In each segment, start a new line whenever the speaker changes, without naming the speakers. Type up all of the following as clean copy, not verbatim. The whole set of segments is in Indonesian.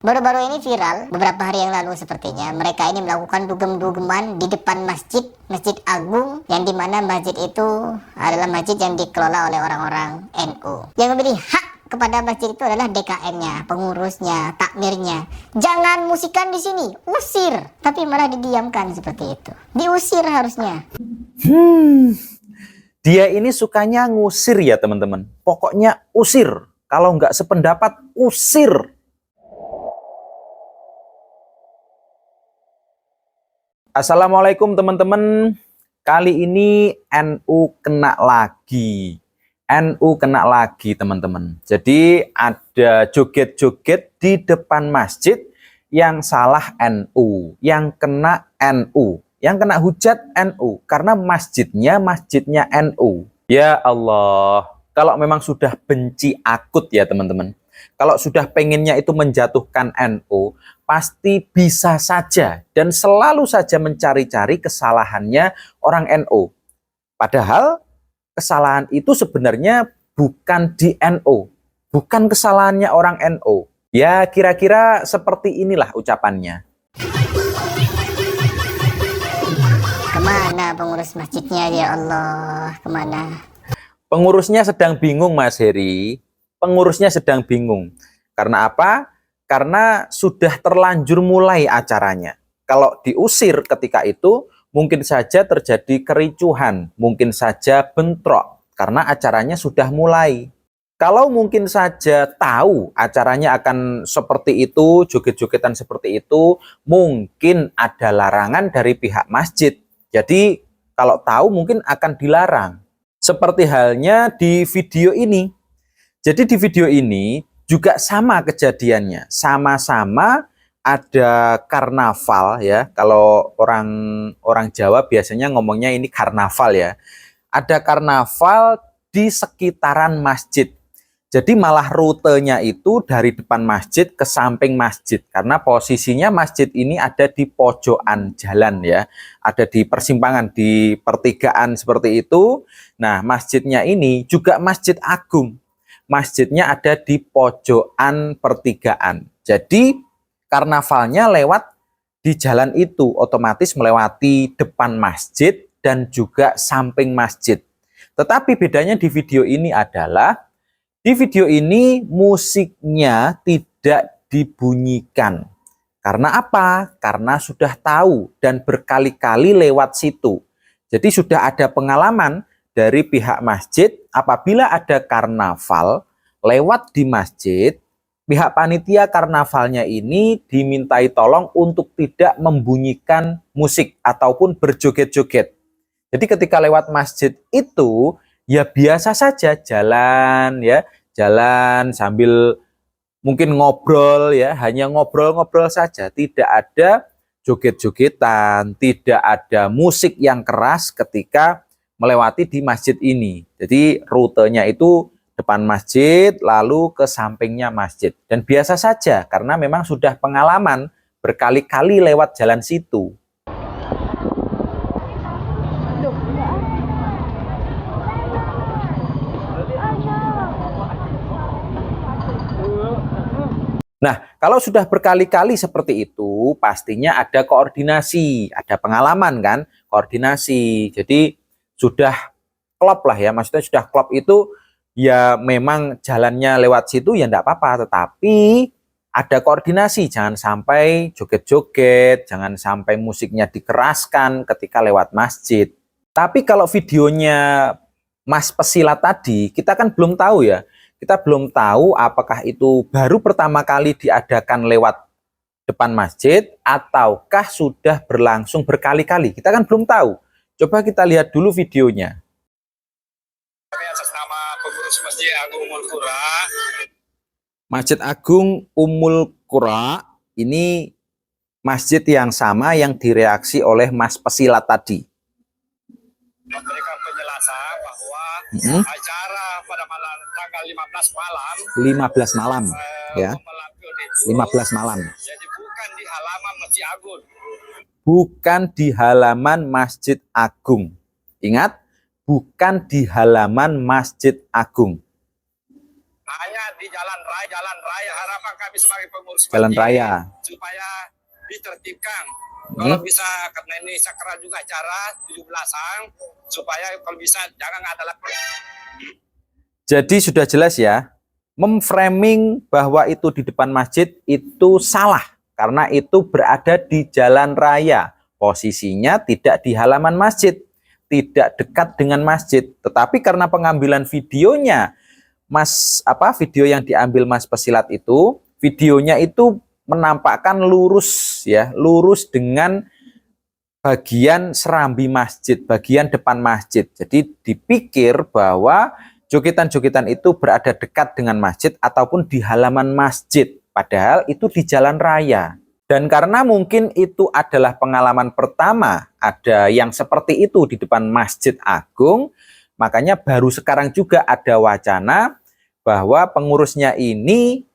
Baru-baru ini viral, beberapa hari yang lalu sepertinya, mereka ini melakukan dugem-dugeman di depan Masjid Agung, yang dimana masjid itu adalah masjid yang dikelola oleh orang-orang NU. Yang memberi hak kepada masjid itu adalah DKM-nya, pengurusnya, takmirnya. Jangan musikan di sini, usir. Tapi malah didiamkan seperti itu. Diusir harusnya.
Dia ini sukanya ngusir ya teman-teman. Pokoknya usir. Kalau nggak sependapat, usir. Assalamualaikum teman-teman. Kali ini NU kena lagi. NU kena lagi teman-teman. Jadi ada joget-joget di depan masjid yang salah NU. Yang kena NU. Yang kena hujat NU. Karena masjidnya NU. Ya Allah. Kalau memang sudah benci akut ya teman-teman. Kalau sudah pengennya itu menjatuhkan NU, pasti bisa saja dan selalu saja mencari-cari kesalahannya orang NU. Padahal kesalahan itu sebenarnya bukan di NU, bukan kesalahannya orang NU. Ya kira-kira seperti inilah ucapannya.
Kemana pengurus masjidnya ya Allah? Kemana?
Pengurusnya sedang bingung Mas Heri. Pengurusnya sedang bingung. Karena apa? Karena sudah terlanjur mulai acaranya. Kalau diusir ketika itu, mungkin saja terjadi kericuhan, mungkin saja bentrok, karena acaranya sudah mulai. Kalau mungkin saja tahu acaranya akan seperti itu, joget-jogetan seperti itu, mungkin ada larangan dari pihak masjid. Jadi kalau tahu mungkin akan dilarang. Seperti halnya di video ini. Jadi di video ini juga sama kejadiannya, sama-sama ada karnaval ya. Kalau orang Jawa biasanya ngomongnya ini karnaval ya. Ada karnaval di sekitaran masjid. Jadi malah rutenya itu dari depan masjid ke samping masjid. Karena posisinya masjid ini ada di pojokan jalan ya. Ada di persimpangan, di pertigaan seperti itu. Nah masjidnya ini juga Masjid Agung. Masjidnya ada di pojokan pertigaan. Jadi karnavalnya lewat di jalan itu, otomatis melewati depan masjid dan juga samping masjid. Tetapi bedanya di video ini adalah, di video ini musiknya tidak dibunyikan. Karena apa? Karena sudah tahu dan berkali-kali lewat situ. Jadi sudah ada pengalaman dari pihak masjid, apabila ada karnaval lewat di masjid, pihak panitia karnavalnya ini dimintai tolong untuk tidak membunyikan musik ataupun berjoget-joget. Jadi ketika lewat masjid itu, ya biasa saja jalan ya, jalan sambil mungkin ngobrol ya, hanya ngobrol-ngobrol saja, tidak ada joget-jogetan, tidak ada musik yang keras ketika melewati di masjid ini. Jadi rutenya itu depan masjid, lalu ke sampingnya masjid. Dan biasa saja, karena memang sudah pengalaman berkali-kali lewat jalan situ. Nah, kalau sudah berkali-kali seperti itu, pastinya ada koordinasi, ada pengalaman kan, koordinasi. Jadi sudah klop lah ya, maksudnya sudah klop itu ya memang jalannya lewat situ ya enggak apa-apa, tetapi ada koordinasi, jangan sampai joget-joget, jangan sampai musiknya dikeraskan ketika lewat masjid. Tapi kalau videonya Mas Pesilat tadi, kita kan belum tahu ya, kita belum tahu apakah itu baru pertama kali diadakan lewat depan masjid ataukah sudah berlangsung berkali-kali, kita kan belum tahu. Coba kita lihat dulu videonya.
Atas nama pengurus Masjid Agung Ummul Qura.
Masjid Agung Ummul Qura ini masjid yang sama yang direaksi oleh Mas Pesilat tadi.
Memberikan penjelasan bahwa acara pada malam tanggal 15 malam
15 malam ya. 15 malam.
Jadi bukan di halaman Masjid Agung.
Bukan di halaman Masjid Agung. Ingat, bukan di halaman Masjid Agung.
Hanya di jalan raya. Harapan kami sebagai pengurus
Jalan
masjid
raya.
supaya ditertibkan.
Hmm.
Kalau bisa, karena ini sakral juga acara 17-an, supaya kalau bisa jangan ada lagi.
Jadi sudah jelas ya, memframing bahwa itu di depan masjid itu salah. Karena itu berada di jalan raya. Posisinya tidak di halaman masjid. Tidak dekat dengan masjid. Tetapi karena pengambilan videonya, video yang diambil Mas Pesilat itu, videonya itu menampakkan lurus ya, lurus dengan bagian serambi masjid, bagian depan masjid. Jadi dipikir bahwa jogetan-jogetan itu berada dekat dengan masjid ataupun di halaman masjid, padahal itu di jalan raya. Dan karena mungkin itu adalah pengalaman pertama ada yang seperti itu di depan Masjid Agung, makanya baru sekarang juga ada wacana bahwa pengurusnya ini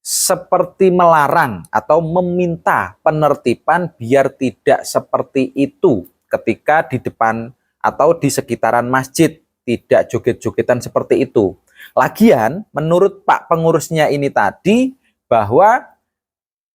seperti melarang atau meminta penertiban biar tidak seperti itu ketika di depan atau di sekitaran masjid, tidak joget-jogetan seperti itu. Lagian menurut Pak pengurusnya ini tadi bahwa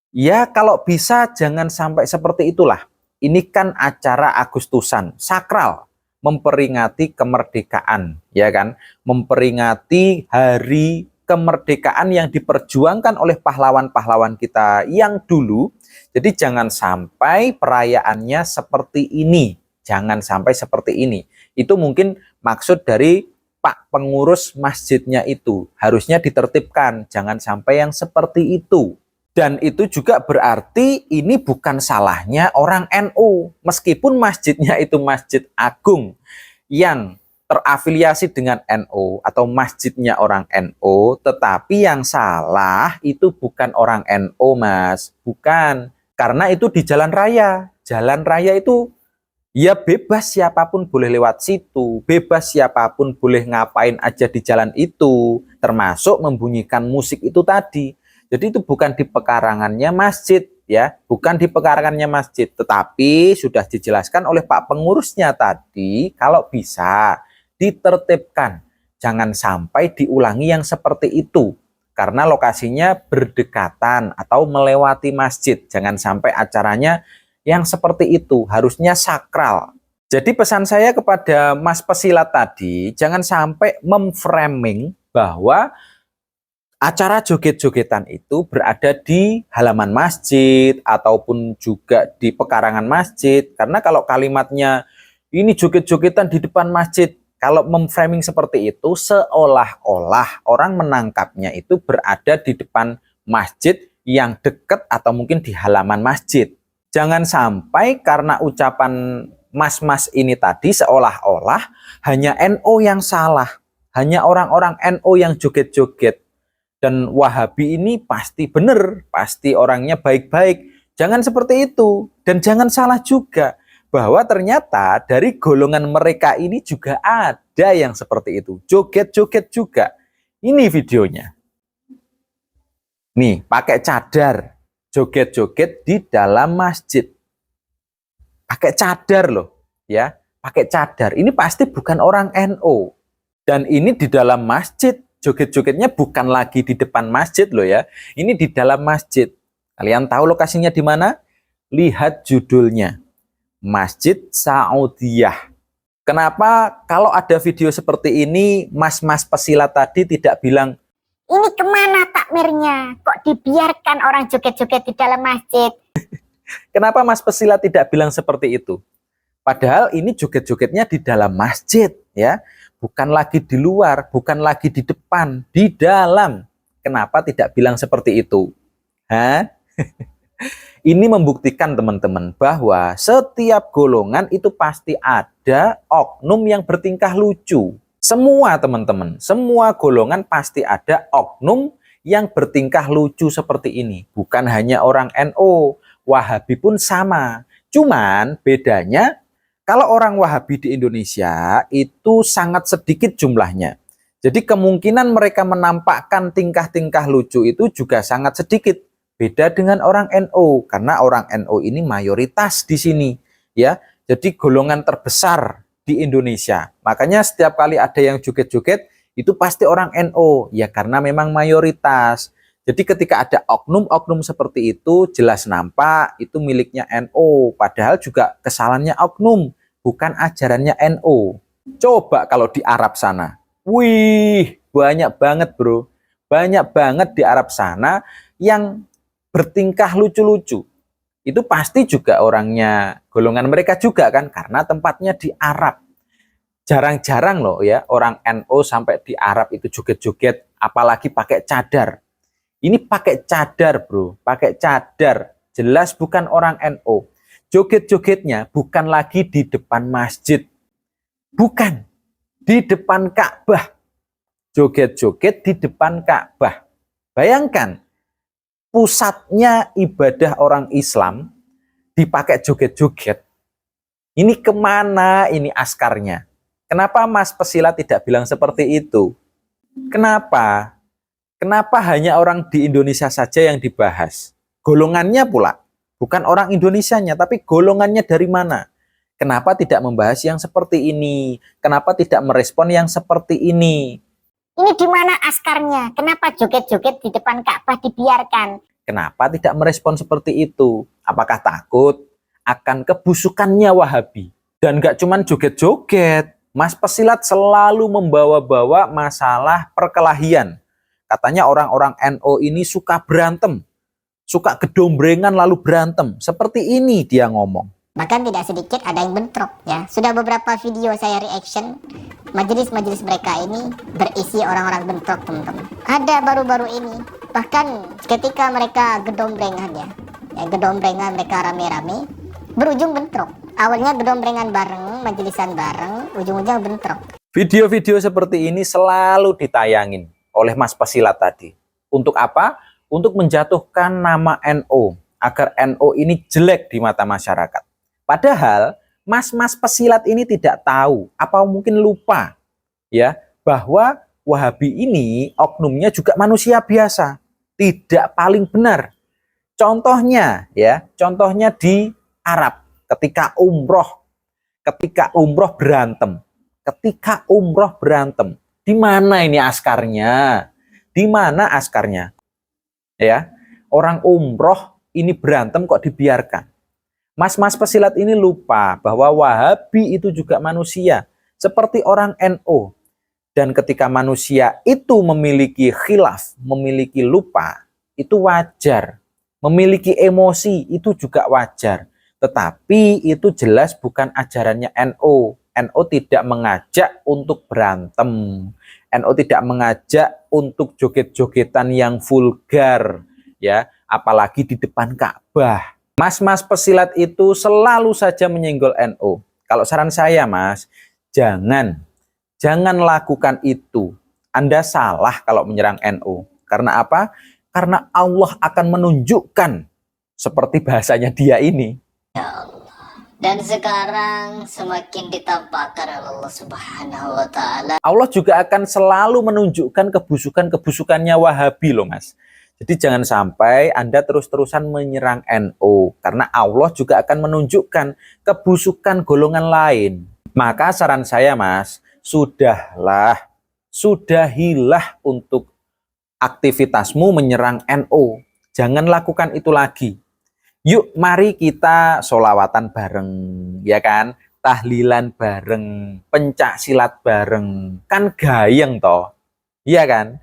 ya kalau bisa jangan sampai seperti itulah. Ini kan acara Agustusan, sakral, memperingati kemerdekaan, ya kan? Memperingati hari kemerdekaan yang diperjuangkan oleh pahlawan-pahlawan kita yang dulu. Jadi jangan sampai perayaannya seperti ini. Jangan sampai seperti ini. Itu mungkin maksud dari Pak pengurus masjidnya itu. Harusnya ditertibkan, jangan sampai yang seperti itu. Dan itu juga berarti ini bukan salahnya orang NU. Meskipun masjidnya itu Masjid Agung yang terafiliasi dengan NU atau masjidnya orang NU, tetapi yang salah itu bukan orang NU, Mas. Bukan. Karena itu di jalan raya. Jalan raya itu ya bebas, siapapun boleh lewat situ. Bebas, siapapun boleh ngapain aja di jalan itu. Termasuk membunyikan musik itu tadi. Jadi itu bukan di pekarangannya masjid, ya, bukan di pekarangannya masjid, tetapi sudah dijelaskan oleh Pak pengurusnya tadi, kalau bisa ditertibkan, jangan sampai diulangi yang seperti itu, karena lokasinya berdekatan atau melewati masjid, jangan sampai acaranya yang seperti itu, harusnya sakral. Jadi pesan saya kepada Mas Pesilat tadi, jangan sampai memframing bahwa acara joget-jogetan itu berada di halaman masjid ataupun juga di pekarangan masjid. Karena kalau kalimatnya ini joget-jogetan di depan masjid, kalau memframing seperti itu seolah-olah orang menangkapnya itu berada di depan masjid yang dekat atau mungkin di halaman masjid. Jangan sampai karena ucapan mas-mas ini tadi seolah-olah hanya NU yang salah, hanya orang-orang NU yang joget-joget. Dan Wahabi ini pasti benar, pasti orangnya baik-baik. Jangan seperti itu. Dan jangan salah juga bahwa ternyata dari golongan mereka ini juga ada yang seperti itu. Joget-joget juga. Ini videonya. Nih, pakai cadar. Joget-joget di dalam masjid. Pakai cadar loh. Ya, pakai cadar. Ini pasti bukan orang NU. Dan ini di dalam masjid. Joget-jogetnya bukan lagi di depan masjid loh ya. Ini di dalam masjid. Kalian tahu lokasinya di mana? Lihat judulnya. Masjid Saudiyah. Kenapa kalau ada video seperti ini, mas-mas pesilat tadi tidak bilang,
Ini kemana takmirnya? Kok dibiarkan orang joget-joget di dalam masjid?
kenapa mas pesilat tidak bilang seperti itu? Padahal ini joget-jogetnya di dalam masjid ya. Bukan lagi di luar, bukan lagi di depan, di dalam. Kenapa tidak bilang seperti itu? Hah? Ini membuktikan teman-teman bahwa setiap golongan itu pasti ada oknum yang bertingkah lucu. Semua teman-teman, semua golongan pasti ada oknum yang bertingkah lucu seperti ini. Bukan hanya orang NU, Wahabi pun sama. Cuman bedanya, kalau orang Wahabi di Indonesia itu sangat sedikit jumlahnya. Jadi kemungkinan mereka menampakkan tingkah-tingkah lucu itu juga sangat sedikit. Beda dengan orang NU, karena orang NU ini mayoritas di sini. Ya, jadi golongan terbesar di Indonesia. Makanya setiap kali ada yang joget-joget, itu pasti orang NO. Ya karena memang mayoritas. Jadi ketika ada oknum-oknum seperti itu, jelas nampak itu miliknya NO. Padahal juga kesalahannya oknum, bukan ajarannya NO. Coba kalau di Arab sana. Wih, banyak banget bro. Banyak banget di Arab sana yang bertingkah lucu-lucu. Itu pasti juga orangnya, golongan mereka juga kan, karena tempatnya di Arab. Jarang-jarang loh ya, orang NO sampai di Arab itu joget-joget, apalagi pakai cadar. Ini pakai cadar bro, pakai cadar. Jelas bukan orang NO. Joget-jogetnya bukan lagi di depan masjid. Bukan. Di depan Ka'bah. Joget-joget di depan Ka'bah. Bayangkan, pusatnya ibadah orang Islam dipakai joget-joget. Ini kemana ini askarnya? Kenapa Mas Pesilat tidak bilang seperti itu? Kenapa? Kenapa hanya orang di Indonesia saja yang dibahas? Golongannya pula, bukan orang Indonesianya, tapi golongannya dari mana? Kenapa tidak membahas yang seperti ini? Kenapa tidak merespon yang seperti ini?
Ini di mana askarnya? Kenapa joget-joget di depan Ka'bah dibiarkan?
Kenapa tidak merespon seperti itu? Apakah takut akan kebusukannya Wahabi? Dan gak cuman joget-joget, Mas Pesilat selalu membawa-bawa masalah perkelahian. Katanya orang-orang NO ini suka berantem, suka gedombrengan lalu berantem. Seperti ini dia ngomong.
Bahkan tidak sedikit ada yang bentrok ya. Sudah beberapa video saya reaction, majelis-majelis mereka ini berisi orang-orang bentrok teman-teman. Ada baru-baru ini, bahkan ketika mereka gedombrengan ya gedombrengan mereka rame-rame, berujung bentrok. Awalnya gedombrengan bareng, majelisan bareng, ujung-ujung bentrok.
Video-video seperti ini selalu ditayangin oleh Mas Pesilat tadi. Untuk apa? Untuk menjatuhkan nama NO, agar NO ini jelek di mata masyarakat. Padahal Mas Pesilat ini tidak tahu, apa mungkin lupa ya, bahwa Wahabi ini oknumnya juga manusia biasa, tidak paling benar. Contohnya ya, contohnya di Arab ketika umroh berantem. Ketika umroh berantem, di mana ini askarnya? Di mana askarnya? Ya, orang umroh ini berantem kok dibiarkan. Mas Pesilat ini lupa bahwa Wahabi itu juga manusia, seperti orang NO. Dan ketika manusia itu memiliki khilaf, memiliki lupa, itu wajar. Memiliki emosi itu juga wajar. Tetapi itu jelas bukan ajarannya NO. NO tidak mengajak untuk berantem. NO tidak mengajak untuk joget-jogetan yang vulgar, ya, apalagi di depan Ka'bah. Mas Pesilat itu selalu saja menyenggol NO. Kalau saran saya, Mas, jangan lakukan itu. Anda salah kalau menyerang NO. Karena apa? Karena Allah akan menunjukkan seperti bahasanya dia ini.
Dan sekarang semakin ditampakkan Allah Subhanahu wa Ta'ala.
Allah juga akan selalu menunjukkan kebusukannya Wahabi loh Mas. Jadi jangan sampai Anda terus-terusan menyerang NO. Karena Allah juga akan menunjukkan kebusukan golongan lain. Maka saran saya Mas, sudahilah untuk aktivitasmu menyerang NO. Jangan lakukan itu lagi. Yuk mari kita sholawatan bareng, ya kan? Tahlilan bareng, pencak silat bareng. Kan gayeng toh, iya kan?